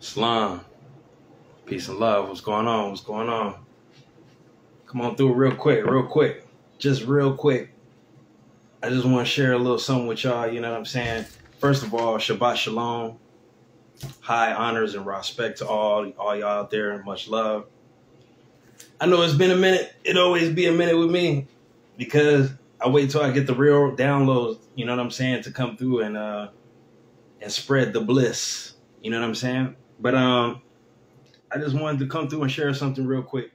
Islam. Peace and love. What's going on? What's going on? Come on through real quick. Just real quick. I just want to share a little something with y'all. You know what I'm saying? First of all, Shabbat Shalom. High honors and respect to all y'all out there. Much love. I know it's been a minute. It'll always be a minute with me because I wait till I get the real downloads, you know what I'm saying, to come through and spread the bliss. You know what I'm saying? But I just wanted to come through and share something real quick.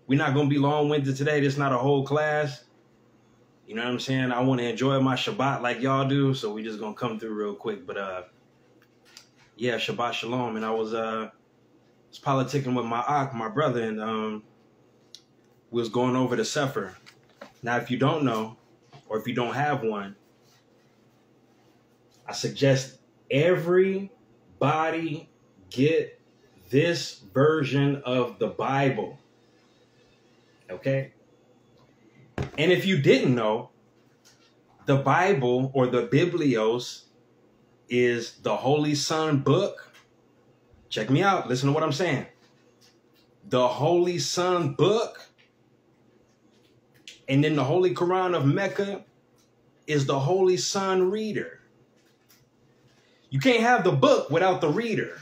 We're not going to be long-winded today. This is not a whole class. You know what I'm saying? I want to enjoy my Shabbat like y'all do, so we just going to come through real quick. But yeah, Shabbat Shalom. And I was politicking with my brother, and we was going over the Sefer. Now, if you don't know, or if you don't have one, I suggest everybody get this version of the Bible. Okay? And if you didn't know, the Bible or the Biblios is the Holy Son book. Check me out. Listen to what I'm saying. The Holy Son book. And then the Holy Quran of Mecca is the Holy Son reader. You can't have the book without the reader.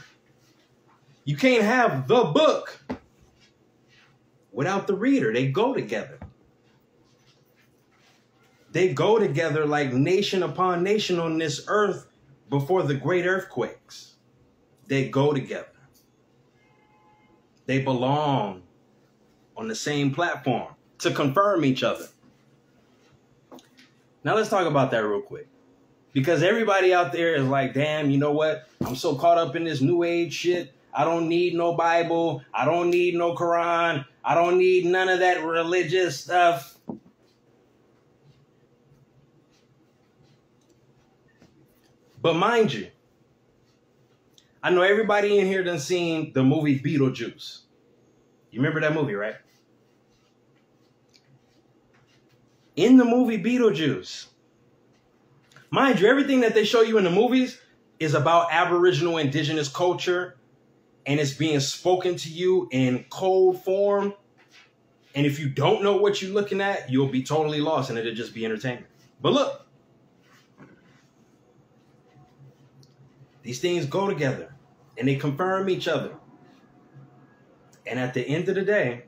You can't have the book without the reader. They go together. They go together like nation upon nation on this earth before the great earthquakes. They go together. They belong on the same platform to confirm each other. Now let's talk about that real quick. Because everybody out there is like, damn, you know what? I'm so caught up in this new age shit. I don't need no Bible. I don't need no Quran. I don't need none of that religious stuff. But mind you, I know everybody in here done seen the movie Beetlejuice. You remember that movie, right? In the movie Beetlejuice, mind you, everything that they show you in the movies is about Aboriginal indigenous culture, and it's being spoken to you in code form. And if you don't know what you're looking at, you'll be totally lost and it'll just be entertainment. But look, these things go together and they confirm each other. And at the end of the day,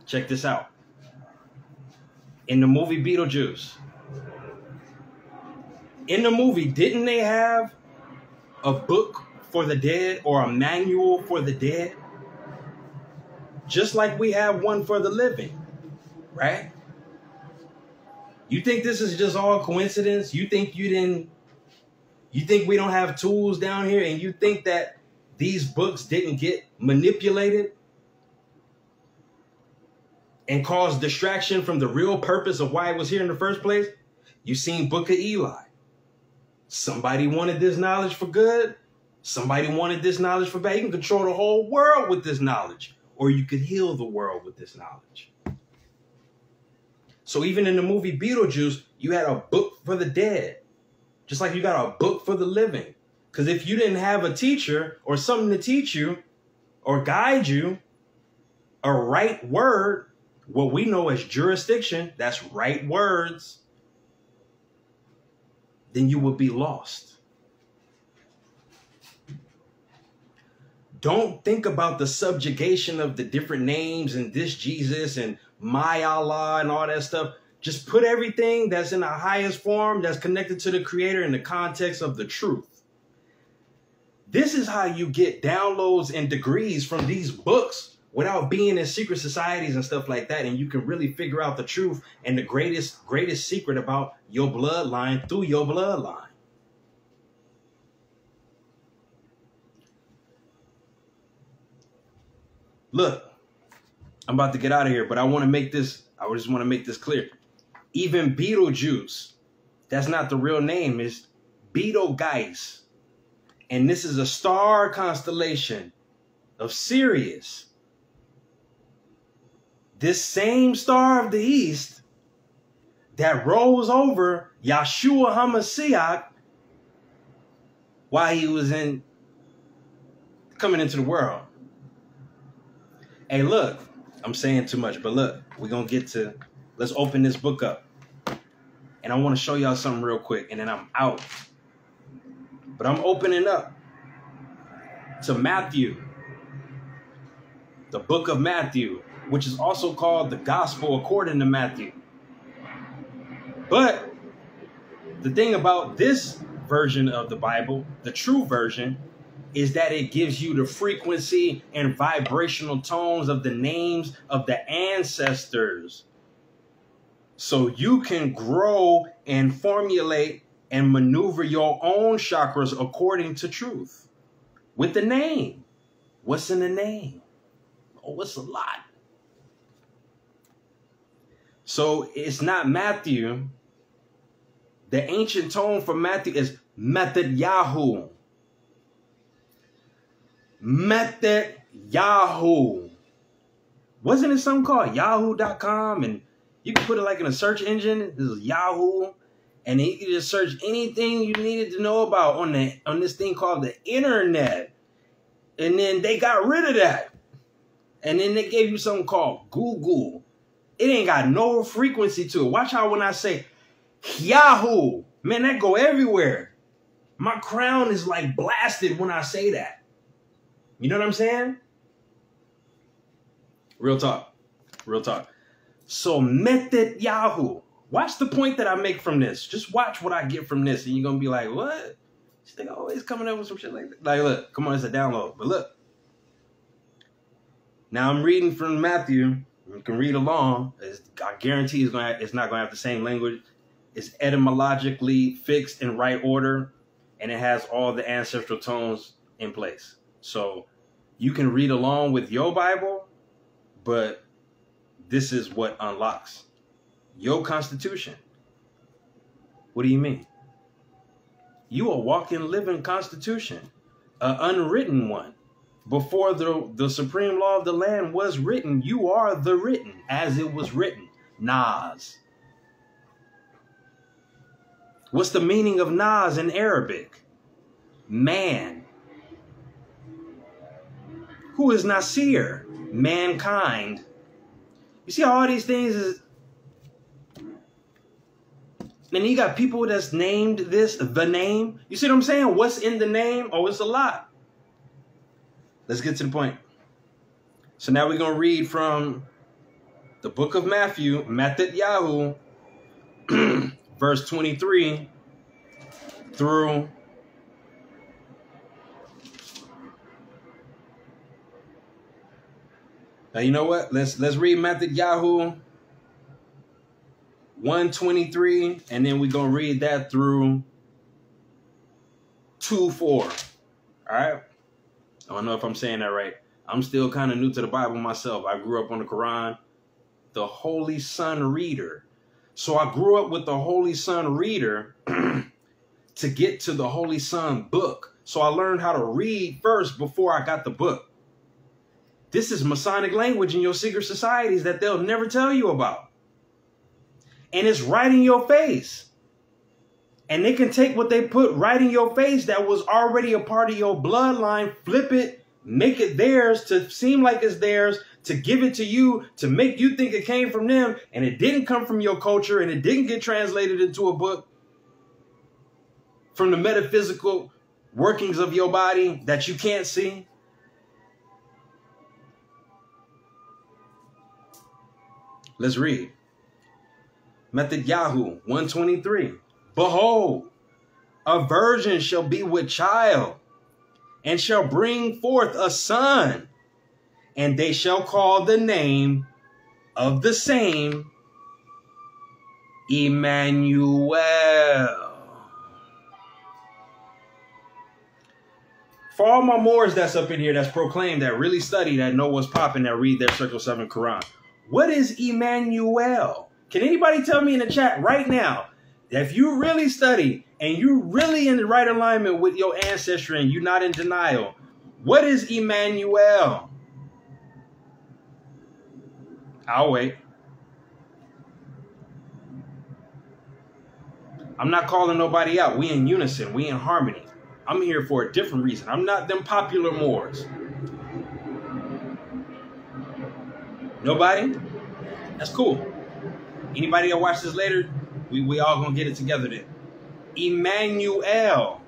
check this out. In the movie Beetlejuice, in the movie, didn't they have a book for the dead or a manual for the dead? Just like we have one for the living, right? You think this is just all coincidence? You think we don't have tools down here, and you think that these books didn't get manipulated and cause distraction from the real purpose of why it was here in the first place? You seen Book of Eli. Somebody wanted this knowledge for good. Somebody wanted this knowledge for bad. You can control the whole world with this knowledge, or you could heal the world with this knowledge. So even in the movie Beetlejuice, you had a book for the dead, just like you got a book for the living. Because if you didn't have a teacher or something to teach you or guide you, a right word, what we know as jurisdiction, that's right words, then you would be lost. Don't think about the subjugation of the different names and this Jesus and my Allah and all that stuff. Just put everything that's in the highest form that's connected to the Creator in the context of the truth. This is how you get downloads and degrees from these books without being in secret societies and stuff like that. And you can really figure out the truth and the greatest secret about your bloodline through your bloodline. Look, I'm about to get out of here, but I just want to make this clear. Even Beetlejuice, that's not the real name, it's Betelgeuse. And this is a star constellation of Sirius. This same star of the east that rose over Yeshua HaMashiach while he was in coming into the world. Hey, look, I'm saying too much, but look, we're going to get to, let's open this book up. And I want to show y'all something real quick, and then I'm out. But I'm opening up to Matthew, the book of Matthew, which is also called the Gospel according to Matthew. But the thing about this version of the Bible, the true version, is that it gives you the frequency and vibrational tones of the names of the ancestors. So you can grow and formulate and maneuver your own chakras according to truth. With the name. What's in the name? Oh, it's a lot. So it's not Matthew. The ancient tone for Matthew is Method Yahoo. Method Yahoo. Wasn't it something called yahoo.com? And you could put it like in a search engine. This is Yahoo. And then you could just search anything you needed to know about on this thing called the internet. And then they got rid of that. And then they gave you something called Google. It ain't got no frequency to it. Watch how when I say Yahoo, man, that go everywhere. My crown is like blasted when I say that. You know what I'm saying? Real talk. Real talk. So Method Yahoo. Watch the point that I make from this. Just watch what I get from this. And you're going to be like, what? This thing always coming up with some shit like that. Like, look, come on, it's a download. But look. Now I'm reading from Matthew. You can read along. I guarantee it's not going to have the same language. It's etymologically fixed in right order. And it has all the ancestral tones in place. So you can read along with your Bible, but this is what unlocks your Constitution. What do you mean? You a walking, living Constitution, an unwritten one. Before the supreme law of the land was written, you are the written as it was written. Nas. What's the meaning of Nas in Arabic? Man. Who is Nasir? Mankind. You see how all these things is... And you got people that's named this, the name. You see what I'm saying? What's in the name? Oh, it's a lot. Let's get to the point. So now we're going to read from the book of Matthew, Method Yahoo, verse 23 through... Now, you know what? Let's read Method Yahoo 123, and then we're going to read that through 2:4. All right? I don't know if I'm saying that right. I'm still kind of new to the Bible myself. I grew up on the Quran, the Holy Sun Reader. So I grew up with the Holy Sun Reader to get to the Holy Sun book. So I learned how to read first before I got the book. This is Masonic language in your secret societies that they'll never tell you about. And it's right in your face. And they can take what they put right in your face that was already a part of your bloodline, flip it, make it theirs to seem like it's theirs, to give it to you, to make you think it came from them, and it didn't come from your culture, and it didn't get translated into a book from the metaphysical workings of your body that you can't see. Let's read. Method Yahoo 123. Behold, a virgin shall be with child, and shall bring forth a son, and they shall call the name of the same Emmanuel. For all my Moors that's up in here, that's proclaimed, that really study, that know what's popping, that read their Circle 7 Quran. What is Emmanuel? Can anybody tell me in the chat right now, if you really study and you really in the right alignment with your ancestry and you're not in denial, what is Emmanuel? I'll wait. I'm not calling nobody out. We in unison. We in harmony. I'm here for a different reason. I'm not them popular Moors. Nobody? That's cool. Anybody that watch this later, we all gonna get it together then. Emmanuel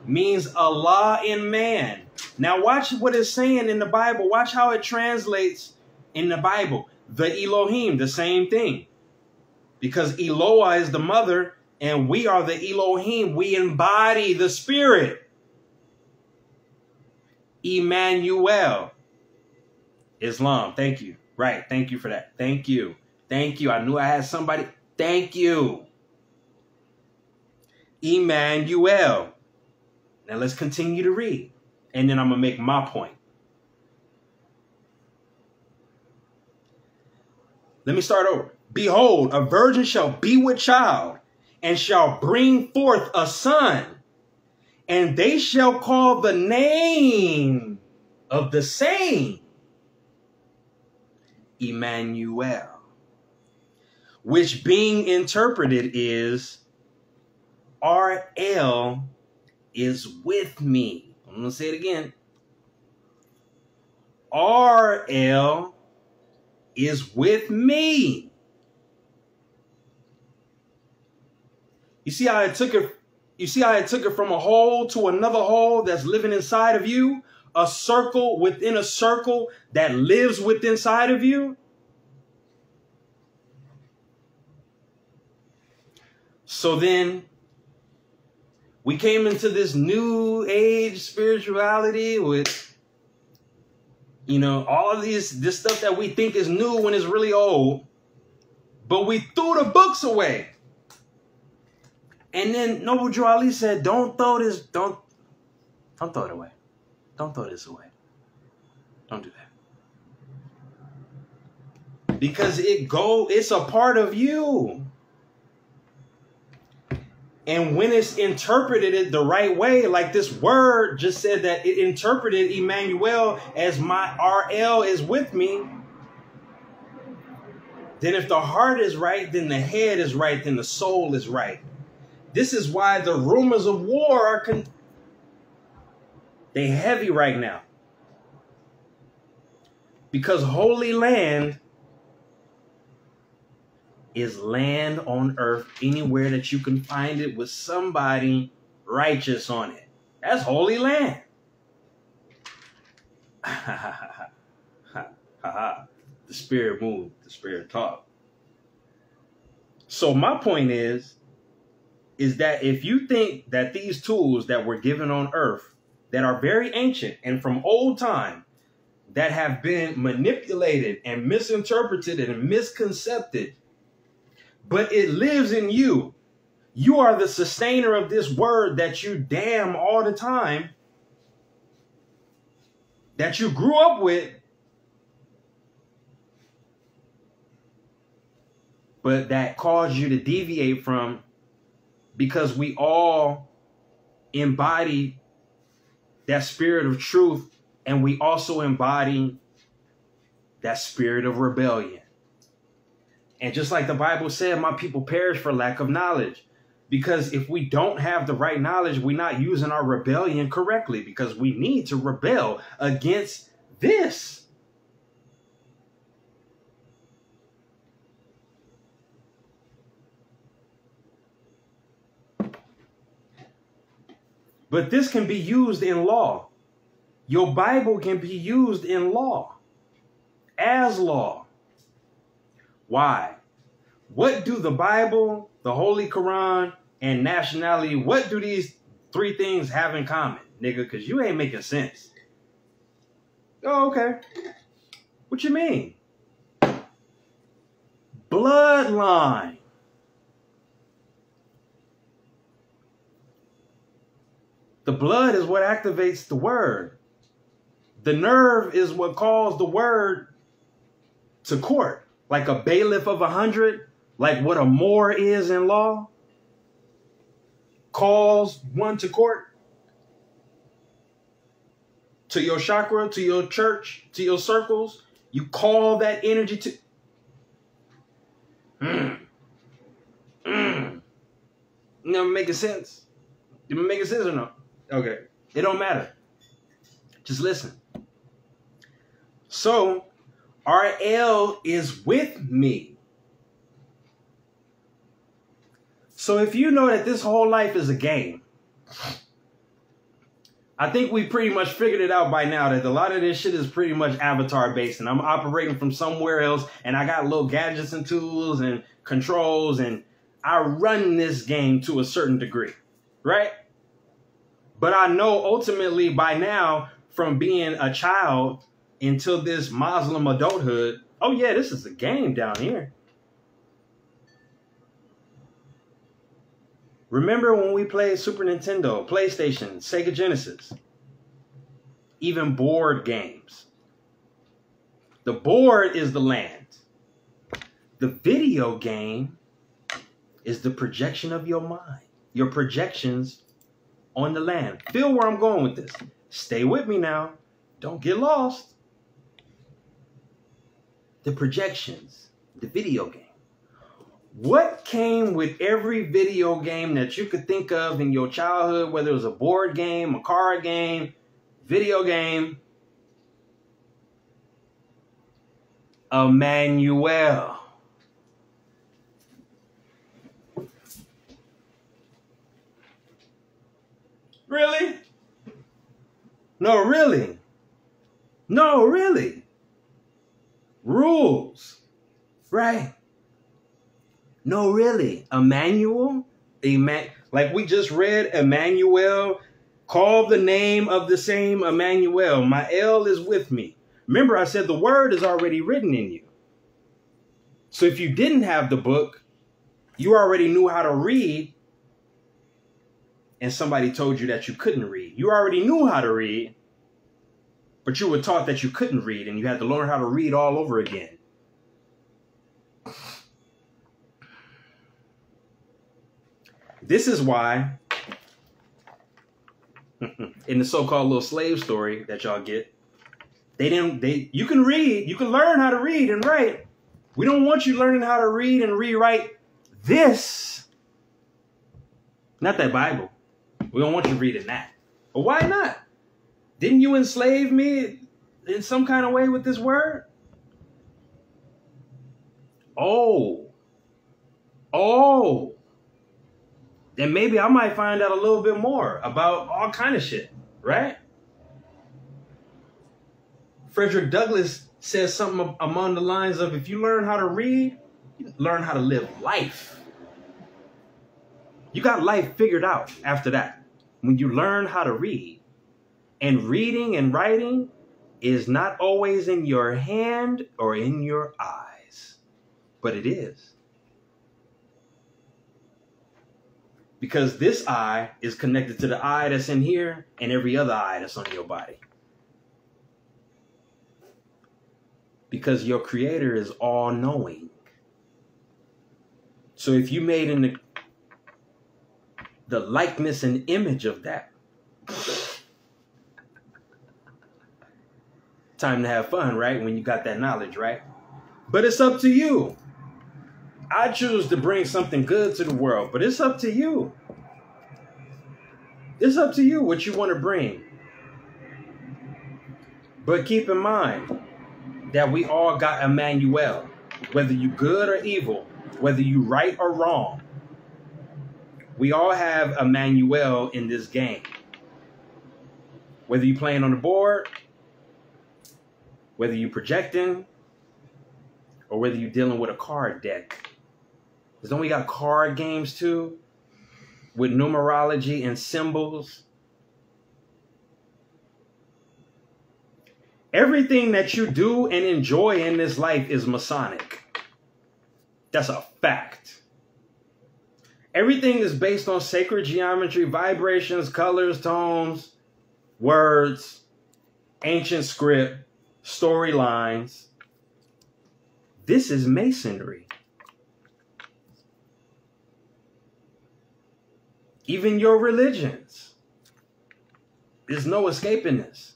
means Allah in man. Now watch what it's saying in the Bible. Watch how it translates in the Bible. The Elohim, the same thing. Because Eloah is the mother and we are the Elohim. We embody the spirit. Emmanuel. Islam. Thank you. Right. Thank you for that. Thank you. Thank you. I knew I had somebody. Thank you. Emmanuel. Now let's continue to read. And then I'm going to make my point. Let me start over. Behold, a virgin shall be with child and shall bring forth a son. And they shall call the name of the same Emmanuel, which being interpreted is RL is with me. I'm going to say it again. RL is with me. You see how I took it? You see how I took it from a hole to another hole that's living inside of you? A circle within a circle that lives within inside of you? So then we came into this new age spirituality with, you know, all of this stuff that we think is new when it's really old, but we threw the books away. And then Noble Drew Ali said, don't throw this, don't throw it away. Don't throw this away. Don't do that. Because it's a part of you. And when it's interpreted the right way, like this word just said that it interpreted Emmanuel as my RL is with me. Then if the heart is right, then the head is right, then the soul is right. This is why the rumors of war are they heavy right now. Because Holy Land is land on earth anywhere that you can find it with somebody righteous on it. That's Holy Land. The spirit moved, the spirit talked. So my point is that if you think that these tools that were given on earth that are very ancient and from old time that have been manipulated and misinterpreted and misconcepted, but it lives in you. You are the sustainer of this word that you damn all the time, that you grew up with, but that caused you to deviate from, because we all embody that spirit of truth, and we also embody that spirit of rebellion. And just like the Bible said, my people perish for lack of knowledge. Because if we don't have the right knowledge, we're not using our rebellion correctly, because we need to rebel against this. But this can be used in law. Your Bible can be used in law, as law. Why? What do the Bible, the Holy Quran, and nationality, what do these three things have in common, nigga? Because you ain't making sense. Oh, okay. What you mean? Bloodline. The blood is what activates the word. The nerve is what calls the word to court. Like a bailiff of 100, like what a Moor is in law, calls one to court. To your chakra, to your church, to your circles. You call that energy to... You know, making sense? You making sense or no? Okay. It don't matter. Just listen. So, RL is with me. So if you know that this whole life is a game, I think we pretty much figured it out by now that a lot of this shit is pretty much avatar based, and I'm operating from somewhere else, and I got little gadgets and tools and controls, and I run this game to a certain degree, right? But I know ultimately by now, from being a child until this Muslim adulthood, oh yeah, this is a game down here. Remember when we played Super Nintendo, PlayStation, Sega Genesis, even board games? The board is the land. The video game is the projection of your mind, your projections on the land. Feel where I'm going with this. Stay with me now. Don't get lost. The projections, the video game. What came with every video game that you could think of in your childhood, whether it was a board game, a card game, video game? A manual. Really? No, really? No, really? Rules, right? No, really. A manual? Like we just read, Emmanuel, call the name of the same Emmanuel. My L is with me. Remember, I said the word is already written in you. So if you didn't have the book, you already knew how to read, and somebody told you that you couldn't read. You already knew how to read, but you were taught that you couldn't read, and you had to learn how to read all over again. This is why, in the so-called little slave story that y'all get, you can read, you can learn how to read and write. We don't want you learning how to read and rewrite this. Not that Bible. We don't want you reading that. But why not? Didn't you enslave me in some kind of way with this word? Oh. Then maybe I might find out a little bit more about all kind of shit, right? Frederick Douglass says something along the lines of, if you learn how to read, you learn how to live life. You got life figured out after that. When you learn how to read. And reading and writing is not always in your hand or in your eyes, but it is. Because this eye is connected to the eye that's in here and every other eye that's on your body. Because your creator is all-knowing. So if you made in the likeness and image of that, time to have fun, right? When you got that knowledge, right? But it's up to you. I choose to bring something good to the world, but it's up to you. It's up to you what you want to bring. But keep in mind that we all got Emmanuel, whether you good or evil, whether you right or wrong. We all have Emmanuel in this game. Whether you playing on the board, whether you projecting, or whether you dealing with a card deck. Because then we got card games too, with numerology and symbols. Everything that you do and enjoy in this life is Masonic. That's a fact. Everything is based on sacred geometry, vibrations, colors, tones, words, ancient script, storylines. This is Masonry. Even your religions. There's no escaping this.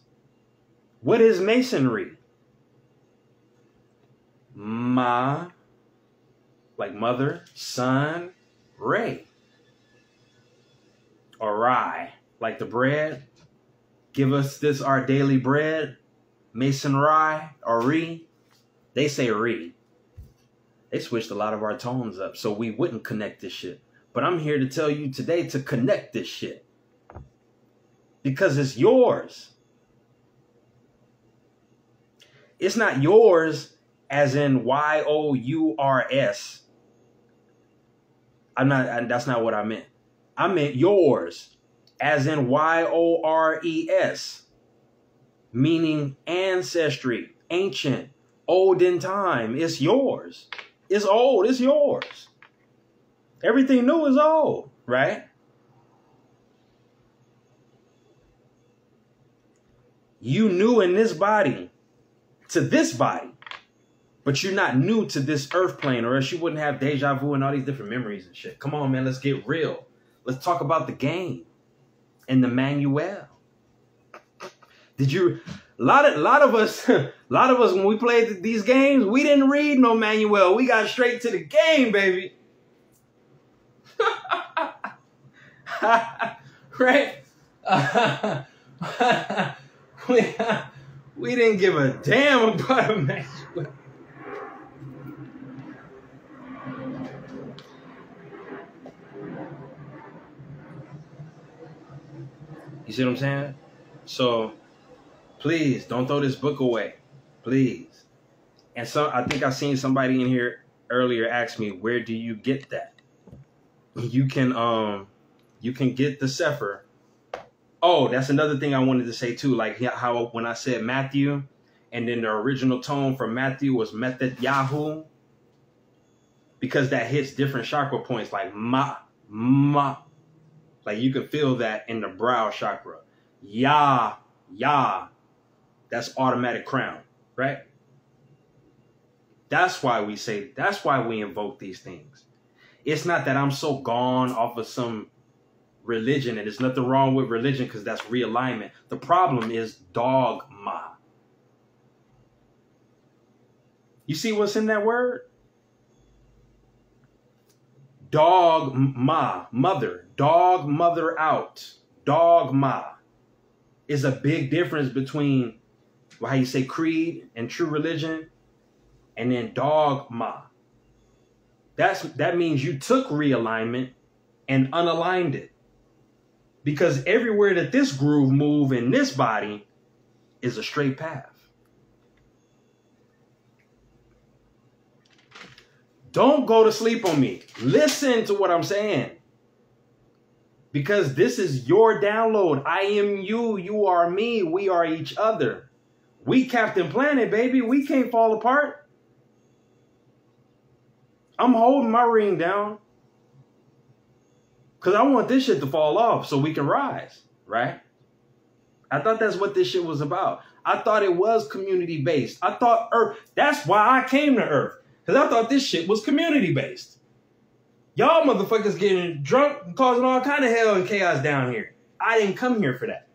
What is Masonry? Ma, like mother, son, Ray. Or Rye, like the bread. Give us this our daily bread. Mason Rye or Ree. They say re. They switched a lot of our tones up so we wouldn't connect this shit. But I'm here to tell you today to connect this shit. Because it's yours. It's not yours as in Y-O-U-R-S. That's not what I meant. I meant yours as in Y-O-R-E-S. Meaning ancestry, ancient, olden time. It's yours. It's old. It's yours. Everything new is old, right? You new in this body to this body, but you're not new to this earth plane, or else you wouldn't have deja vu and all these different memories and shit. Come on, man. Let's get real. Let's talk about the game and the manual. Did you? A lot of us when we played these games, we didn't read no manual. We got straight to the game, baby. Right? We didn't give a damn about a manual. You see what I'm saying? So please don't throw this book away, please. And so I think I seen somebody in here earlier ask me, where do you get that? You can get the Sefer. Oh, that's another thing I wanted to say too. Like how when I said Matthew, and then the original tone for Matthew was Method Yahoo, because that hits different chakra points, like ma. Like you can feel that in the brow chakra. Yah. That's automatic crown, right? That's why we invoke these things. It's not that I'm so gone off of some religion, and there's nothing wrong with religion because that's realignment. The problem is dogma. You see what's in that word? Dogma, mother, dog, mother out, dogma. Is a big difference between how you say creed and true religion, and then dogma. That means you took realignment and unaligned it. Because everywhere that this groove move in this body is a straight path. Don't go to sleep on me. Listen to what I'm saying. Because this is your download. I am you. You are me. We are each other. We Captain Planet, baby. We can't fall apart. I'm holding my ring down. Because I want this shit to fall off so we can rise, right? I thought that's what this shit was about. I thought it was community-based. I thought Earth. That's why I came to Earth. Because I thought this shit was community-based. Y'all motherfuckers getting drunk and causing all kind of hell and chaos down here. I didn't come here for that.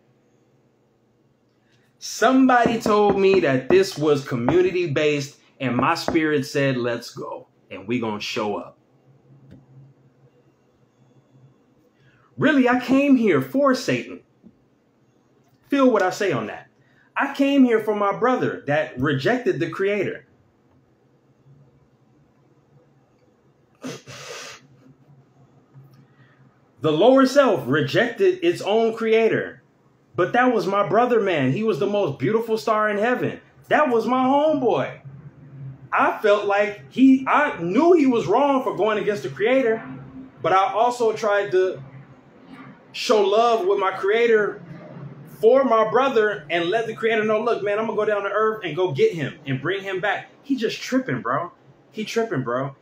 Somebody told me that this was community-based, and my spirit said, let's go. And we gonna show up. Really, I came here for Satan. Feel what I say on that. I came here for my brother that rejected the Creator. The lower self rejected its own Creator. But that was my brother, man. He was the most beautiful star in heaven. That was my homeboy. I felt like I knew he was wrong for going against the Creator, but I also tried to show love with my Creator for my brother and let the Creator know, look, man, I'm going to go down to Earth and go get him and bring him back. He just tripping, bro. He tripping, bro.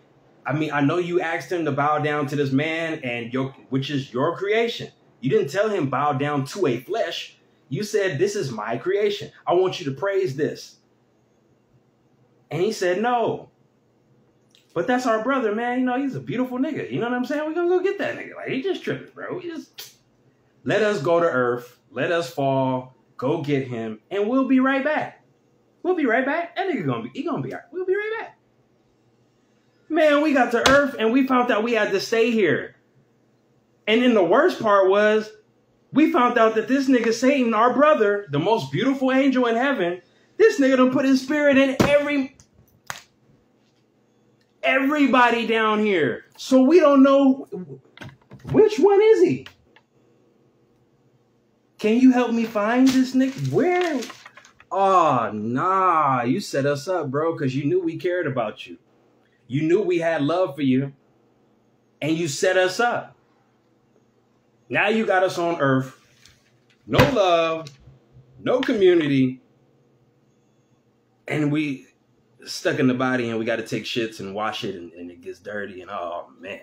I mean, I know you asked him to bow down to this man, which is your creation. You didn't tell him bow down to a flesh. You said, this is my creation. I want you to praise this. And he said, no. But that's our brother, man. You know, he's a beautiful nigga. You know what I'm saying? We're going to go get that nigga. Like, he just tripping, bro. Let us go to Earth. Let us fall. Go get him. And we'll be right back. We'll be right back. That nigga gonna be all right. We'll be right back. Man, we got to Earth and we found out we had to stay here. And then the worst part was, we found out that this nigga Satan, our brother, the most beautiful angel in heaven, this nigga done put his spirit in every everybody down here. So we don't know which one is he. Can you help me find this nigga? Where? Oh, nah. You set us up, bro, because you knew we cared about you. You knew we had love for you. And you set us up. Now you got us on earth. No love. No community. And we stuck in the body and we got to take shits and wash it and it gets dirty. And oh, man.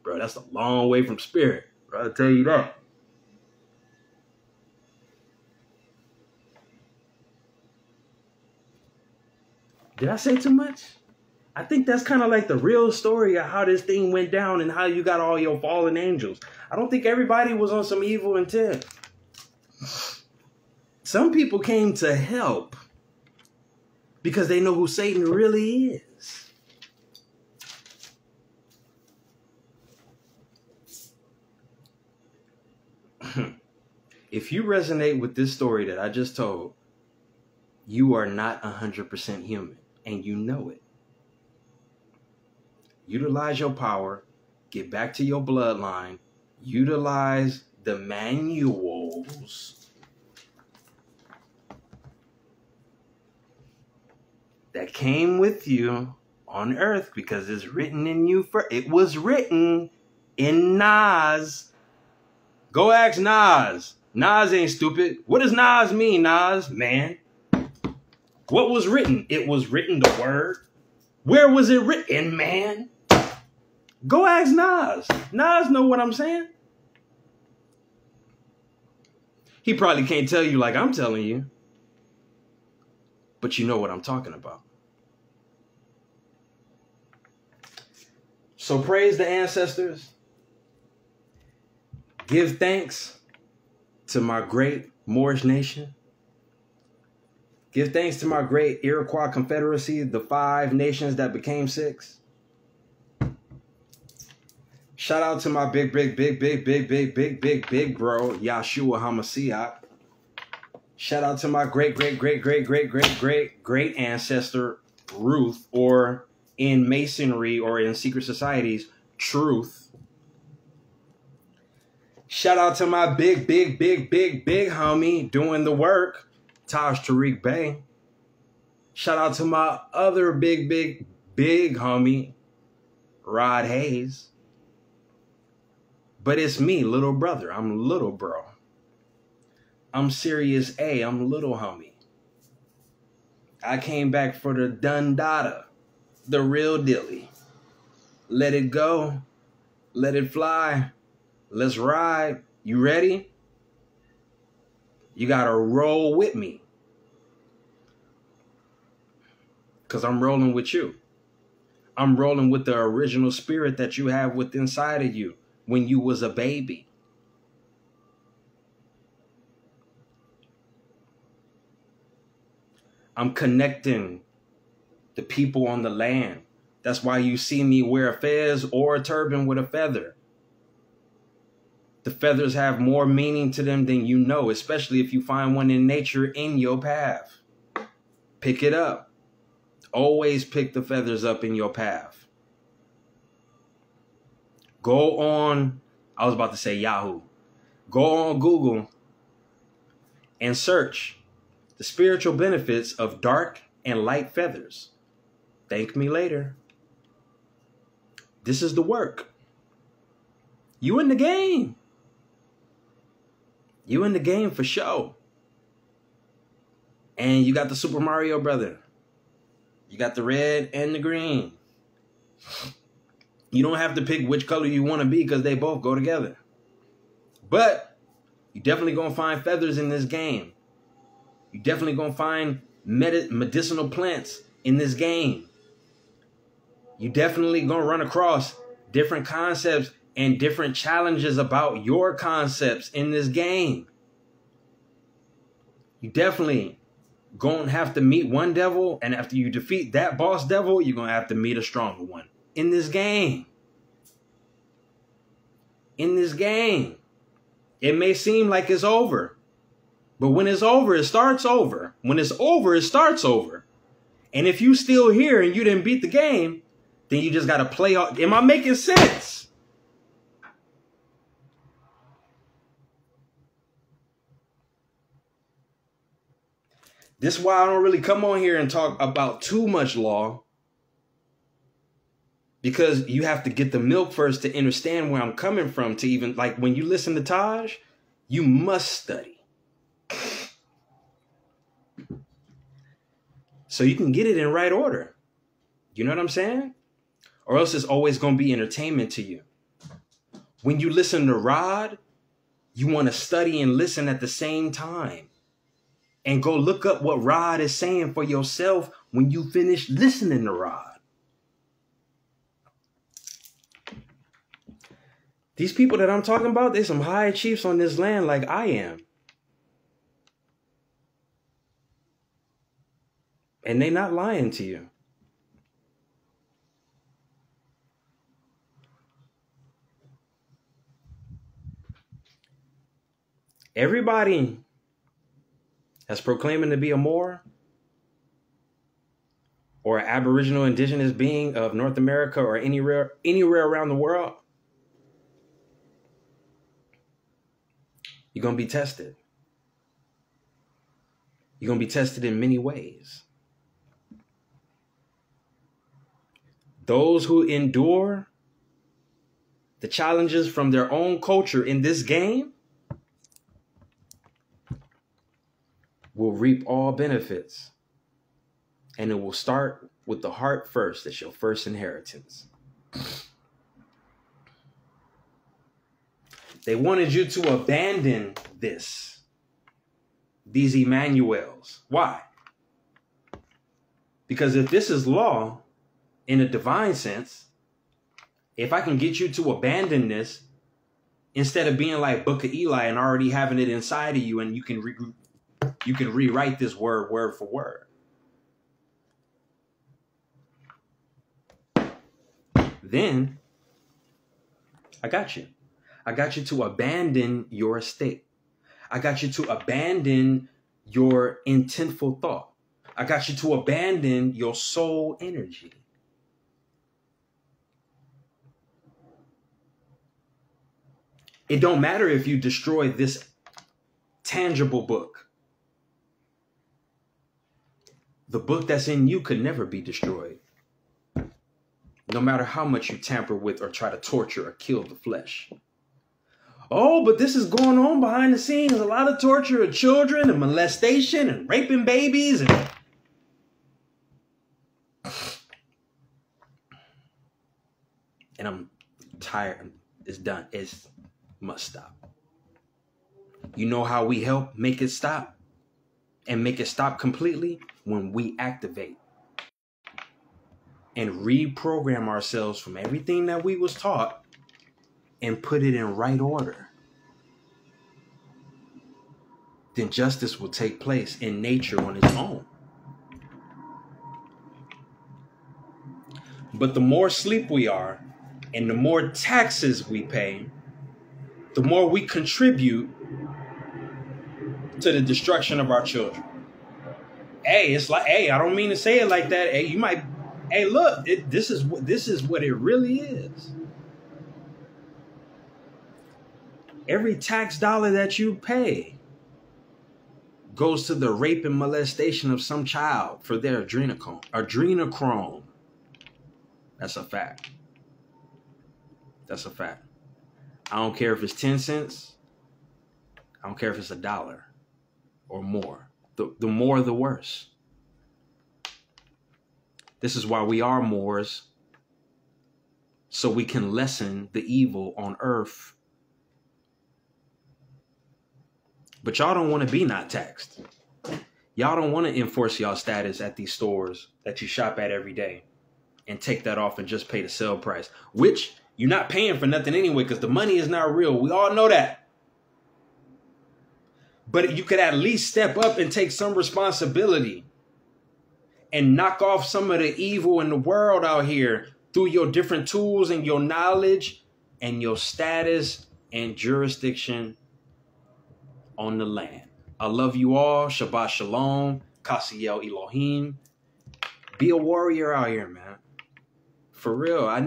Bro, that's a long way from spirit. Bro, I'll tell you that. Did I say too much? I think that's kind of like the real story of how this thing went down and how you got all your fallen angels. I don't think everybody was on some evil intent. Some people came to help because they know who Satan really is. If you resonate with this story that I just told, you are not 100% human, and you know it. Utilize your power, get back to your bloodline, utilize the manuals that came with you on earth because it's written in you. It was written in Nas. Go ask Nas. Nas ain't stupid. What does Nas mean, Nas? Man. What was written? It was written, the word. Where was it written, man? Go ask Nas. Nas know what I'm saying. He probably can't tell you like I'm telling you. But you know what I'm talking about. So praise the ancestors. Give thanks to my great Moorish nation. Give thanks to my great Iroquois Confederacy, the 5 nations that became 6. Shout out to my big bro, Yahshua HaMashiach. Shout out to my great ancestor, Ruth, or in Masonry or in secret societies, Truth. Shout out to my big homie doing the work, Taj Tariq Bey. Shout out to my other big homie, Rod Hayes. But it's me, little brother. I'm little bro. I'm serious A. I'm little homie. I came back for the Dundada, the real dilly. Let it go. Let it fly. Let's ride. You ready? You got to roll with me. Because I'm rolling with you. I'm rolling with the original spirit that you have within inside of you when you was a baby. I'm connecting the people on the land. That's why you see me wear a fez or a turban with a feather. The feathers have more meaning to them than you know, especially if you find one in nature in your path. Pick it up. Always pick the feathers up in your path. Go on, I was about to say Yahoo. Go on Google and search the spiritual benefits of dark and light feathers. Thank me later. This is the work. You in the game. You in the game for show. And you got the Super Mario brother. You got the red and the green. You don't have to pick which color you want to be because they both go together. But you definitely going to find feathers in this game. You definitely going to find medicinal plants in this game. You definitely going to run across different concepts and different challenges about your concepts in this game. You definitely going to have to meet one devil, and after you defeat that boss devil, you're going to have to meet a stronger one in this game. In this game. It may seem like it's over, but when it's over, it starts over. When it's over, it starts over. And if you still here and you didn't beat the game, then you just got to play off. Am I making sense? This is why I don't really come on here and talk about too much law. Because you have to get the milk first to understand where I'm coming from, to even, like, when you listen to Taj, you must study. So you can get it in right order. You know what I'm saying? Or else it's always going to be entertainment to you. When you listen to Rod, you want to study and listen at the same time. And go look up what Rod is saying for yourself when you finish listening to Rod. These people that I'm talking about, they're some high chiefs on this land like I am. And they're not lying to you. Everybody that's proclaiming to be a Moor or an Aboriginal indigenous being of North America or anywhere around the world, you're going to be tested. You're going to be tested in many ways. Those who endure the challenges from their own culture in this game will reap all benefits. And it will start with the heart first. That's your first inheritance. They wanted you to abandon these Emmanuels. Why? Because if this is law in a divine sense, if I can get you to abandon this, instead of being like Book of Eli and already having it inside of you, and you can rewrite this word for word. Then I got you. I got you to abandon your estate. I got you to abandon your intentful thought. I got you to abandon your soul energy. It don't matter if you destroy this tangible book. The book that's in you could never be destroyed. No matter how much you tamper with or try to torture or kill the flesh. Oh, but this is going on behind the scenes. A lot of torture of children and molestation and raping babies. And I'm tired. It's done. It must stop. You know how we help make it stop? And make it stop completely? When we activate and reprogram ourselves from everything that we was taught and put it in right order. Then justice will take place in nature on its own. But the more asleep we are and the more taxes we pay, the more we contribute to the destruction of our children. Hey, it's like, hey, I don't mean to say it like that. Hey, you might, hey, look, this is what it really is. Every tax dollar that you pay goes to the rape and molestation of some child for their adrenochrome. That's a fact. That's a fact. I don't care if it's 10 cents. I don't care if it's $1 or more. The more, the worse. This is why we are Moors, so we can lessen the evil on earth. But y'all don't want to be not taxed. Y'all don't want to enforce y'all status at these stores that you shop at every day and take that off and just pay the sale price, which you're not paying for nothing anyway because the money is not real. We all know that. But you could at least step up and take some responsibility and knock off some of the evil in the world out here through your different tools and your knowledge and your status and jurisdiction on the land. I love you all. Shabbat Shalom. Kasiel Elohim. Be a warrior out here, man. For real. I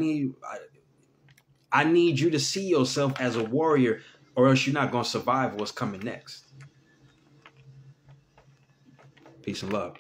need you to see yourself as a warrior, or else you're not going to survive what's coming next. Peace and love.